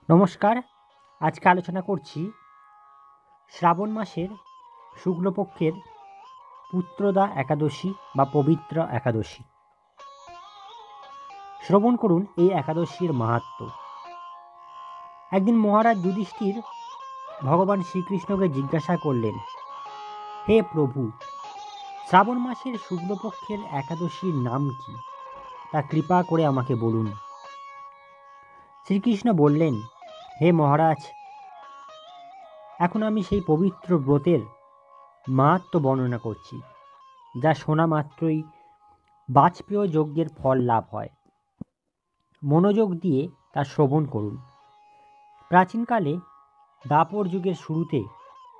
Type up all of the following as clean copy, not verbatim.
নমস্কার। আজকে আলোচনা করছি শ্রাবণ মাসের শুক্লপক্ষের পুত্রদা একাদশী বা পবিত্র একাদশী। শ্রবণ করুন এই একাদশীর মাহাত্ম্য। একদিন মহারাজ যুধিষ্ঠির ভগবান শ্রীকৃষ্ণকে জিজ্ঞাসা করলেন, হে প্রভু, শ্রাবণ মাসের শুক্লপক্ষের একাদশীর নাম কি, তা কৃপা করে আমাকে বলুন। শ্রীকৃষ্ণ বললেন, হে মহারাজ, এখন আমি সেই পবিত্র ব্রতের মাহাত্ম্য বর্ণনা করছি, যা শোনা মাত্রই বাজপেয় যজ্ঞের ফল লাভ হয়। মনোযোগ দিয়ে তা শ্রবণ করুন। প্রাচীনকালে দাপর যুগের শুরুতে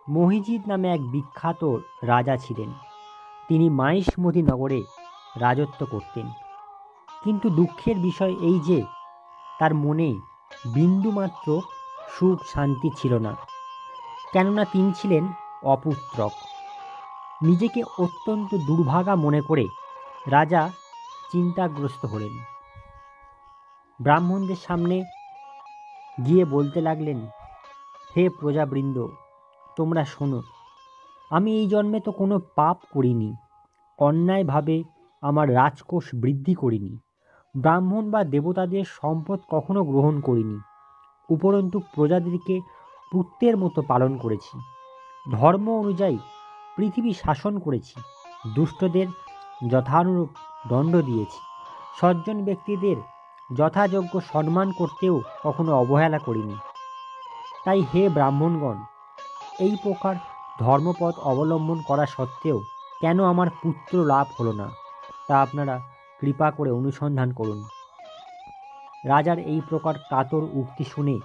মহিজিৎ নামে এক বিখ্যাত রাজা ছিলেন। তিনি মাহিষ্মতি নগরে রাজত্ব করতেন। কিন্তু দুঃখের বিষয় এই যে তার মনে বিন্দুমাত্র সুখ শান্তি ছিল না, কেননা তিনি ছিলেন অপুত্রক। নিজেকে অত্যন্ত দুর্ভাগা মনে করে রাজা চিন্তাগ্রস্ত হলেন। ব্রাহ্মণদের সামনে গিয়ে বলতে লাগলেন, হে প্রজাবৃন্দ, তোমরা শোনো, আমি এই জন্মে তো কোনো পাপ করিনি, অন্যায়ভাবে আমার রাজকোষ বৃদ্ধি করিনি, ব্রাহ্মণ বা দেবতাদের সম্পদ কখনো গ্রহণ করিনি, উপরন্তু প্রজাদেরকে পুত্রের মতো পালন করেছি, ধর্ম অনুযায়ী পৃথিবী শাসন করেছি, দুষ্টদের যথানুরূপ দণ্ড দিয়েছি, সজ্জন ব্যক্তিদের যথাযোগ্য সম্মান করতেও কখনো অবহেলা করিনি। তাই হে ব্রাহ্মণগণ, এই প্রকার ধর্মপথ অবলম্বন করা সত্ত্বেও কেন আমার পুত্র লাভ হলো না, তা আপনারা কৃপা করে অনুসন্ধান করুন। রাজার এই প্রকার কাতর উক্তি শুনে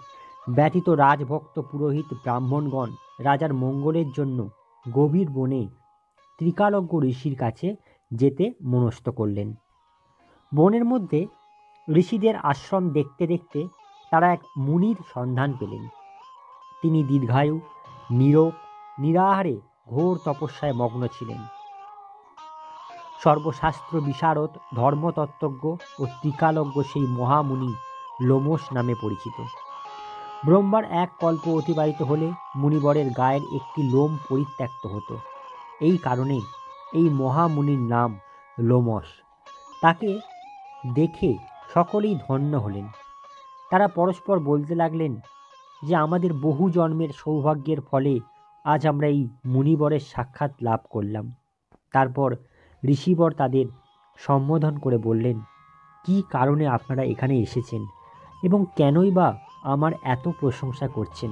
ব্যথিত রাজভক্ত পুরোহিত ব্রাহ্মণগণ রাজার মঙ্গলের জন্য গভীর বনে ত্রিকালজ্ঞ ঋষির কাছে যেতে মনস্থ করলেন। বনের মধ্যে ঋষিদের আশ্রম দেখতে দেখতে তারা এক মুনির সন্ধান পেলেন। তিনি দীর্ঘায়ু, নীরব, নিরাহারে ঘোর তপস্যায় মগ্ন ছিলেন। সর্বশাস্ত্র বিশারদ, ধর্মতত্ত্বজ্ঞ ও ত্রিকালজ্ঞ সেই মহামুনি লোমশ নামে পরিচিত। ব্রহ্মার এক কল্প অতিবাহিত হলে মুনিবরের গায়ের একটি লোম পরিত্যক্ত হতো। এই কারণে এই মহামুনির নাম লোমশ। তাকে দেখে সকলেই ধন্য হলেন। তারা পরস্পর বলতে লাগলেন যে আমাদের বহু জন্মের সৌভাগ্যের ফলে আজ আমরা এই মুনিবরের সাক্ষাৎ লাভ করলাম। তারপর ঋষিবর তাদের সম্বোধন করে বললেন, কি কারণে আপনারা এখানে এসেছেন এবং কেনই বা আমার এত প্রশংসা করছেন,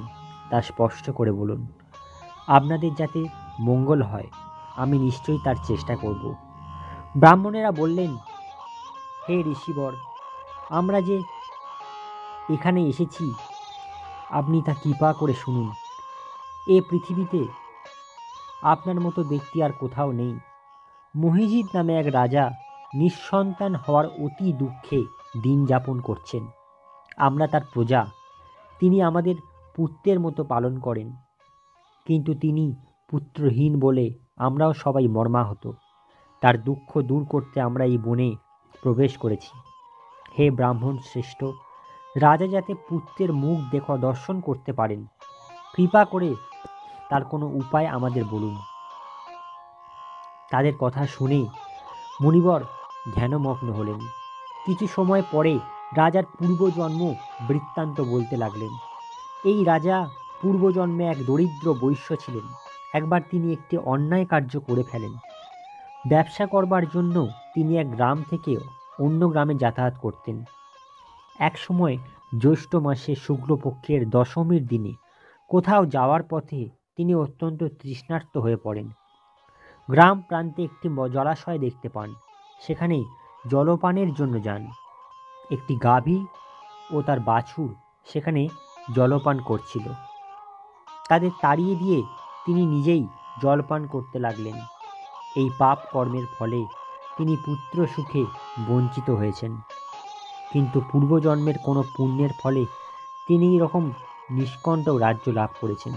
তা স্পষ্ট করে বলুন। আপনাদের যাতে মঙ্গল হয়, আমি নিশ্চয়ই তার চেষ্টা করব। ব্রাহ্মণেরা বললেন, হে ঋষিবর, আমরা যে এখানে এসেছি আপনি তা কৃপা করে শুনুন। এ পৃথিবীতে আপনার মতো ব্যক্তি আর কোথাও নেই। মহিজিৎ নামে এক রাজা নিঃসন্তান হওয়ার অতি দুঃখে দিন যাপন করছেন। আমরা তার প্রজা। তিনি আমাদের পুত্রের মতো পালন করেন, কিন্তু তিনি পুত্রহীন বলে আমরাও সবাই মর্মাহত। তার দুঃখ দূর করতে আমরা এই বনে প্রবেশ করেছি। হে ব্রাহ্মণ শ্রেষ্ঠ, রাজা যাতে পুত্রের মুখ দর্শন করতে পারেন, কৃপা করে তার কোনো উপায় আমাদের বলুন। তাদের কথা শুনে মুনিবর ধ্যানমগ্ন হলেন। কিছু সময় পরে রাজার পূর্বজন্ম বৃত্তান্ত বলতে লাগলেন। এই রাজা পূর্বজন্মে এক দরিদ্র বৈশ্য ছিলেন। একবার তিনি একটি অন্যায় কার্য করে ফেলেন। ব্যবসা করবার জন্য তিনি এক গ্রাম থেকে অন্য গ্রামে যাতায়াত করতেন। এক সময় জ্যৈষ্ঠ মাসে শুক্লপক্ষের দশমীর দিনে কোথাও যাওয়ার পথে তিনি অত্যন্ত তৃষ্ণার্ত হয়ে পড়েন। গ্রাম প্রান্তে একটি জলাশয় দেখতে পান। সেখানে জলপানের জন্য যান। একটি গাভী ও তার বাছুর সেখানে জলপান করছিল। তাদের তাড়িয়ে দিয়ে তিনি নিজেই জলপান করতে লাগলেন। এই পাপ কর্মের ফলে তিনি পুত্র সুখে বঞ্চিত হয়েছেন, কিন্তু পূর্বজন্মের কোনো পুণ্যের ফলে তিনি এরকম নিষ্কণ্টক রাজ্য লাভ করেছেন।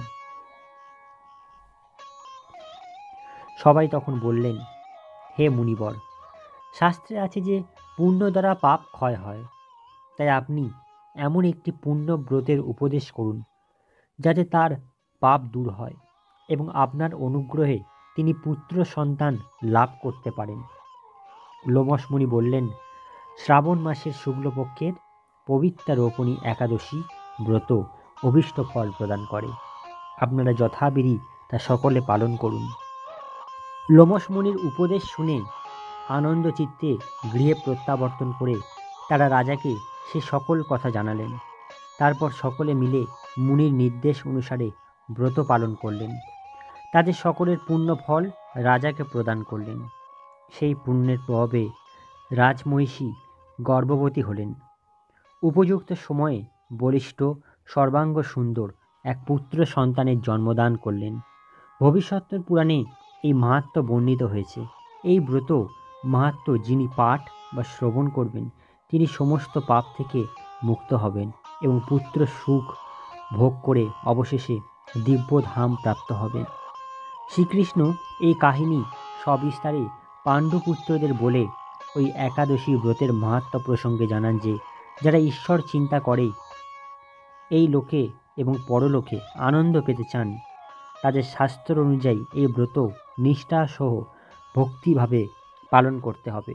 সবাই তখন বললেন, হে মুনিবর, শাস্ত্রে আছে যে পুণ্য দ্বারা পাপ ক্ষয় হয়, তাই আপনি এমন একটি পূর্ণ ব্রতের উপদেশ করুন যাতে তার পাপ দূর হয় এবং আপনার অনুগ্রহে তিনি পুত্র সন্তান লাভ করতে পারেন। লোমশ মুনি বললেন, শ্রাবণ মাসের শুক্লপক্ষের পবিত্র রোপণী একাদশী ব্রত অভীষ্ট ফল প্রদান করে। আপনারা যথাবিধি তা সকলে পালন করুন। লোমশ মুনির উপদেশ শুনে আনন্দ চিত্তে গৃহে প্রত্যাবর্তন করে তারা রাজাকে সে সকল কথা জানালেন। তারপর সকলে মিলে মুনির নির্দেশ অনুসারে ব্রত পালন করলেন। তাদের সকলের পুণ্য ফল রাজাকে প্রদান করলেন। সেই পুণ্যের প্রভাবে রাজমহিষী গর্ভবতী হলেন। উপযুক্ত সময়ে বলিষ্ঠ সর্বাঙ্গ সুন্দর এক পুত্র সন্তানের জন্মদান করলেন। ভবিষ্যতের পুরাণে এই মাহাত্ম্য বর্ণিত হয়েছে। এই ব্রত মাহাত্ম্য যিনি পাঠ বা শ্রবণ করবেন তিনি সমস্ত পাপ থেকে মুক্ত হবেন এবং পুত্র সুখ ভোগ করে অবশেষে দিব্যধাম প্রাপ্ত হবেন। শ্রীকৃষ্ণ এই কাহিনী সবিস্তারে পাণ্ডুপুত্রদের বলে ওই একাদশী ব্রতের মাহাত্ম্য প্রসঙ্গে জানান যে যারা ঈশ্বর চিন্তা করে এই লোকে এবং পরলোকে আনন্দ পেতে চান তাদের শাস্ত্র অনুযায়ী এই ব্রত নিষ্ঠাসহ ভক্তিভাবে পালন করতে হবে।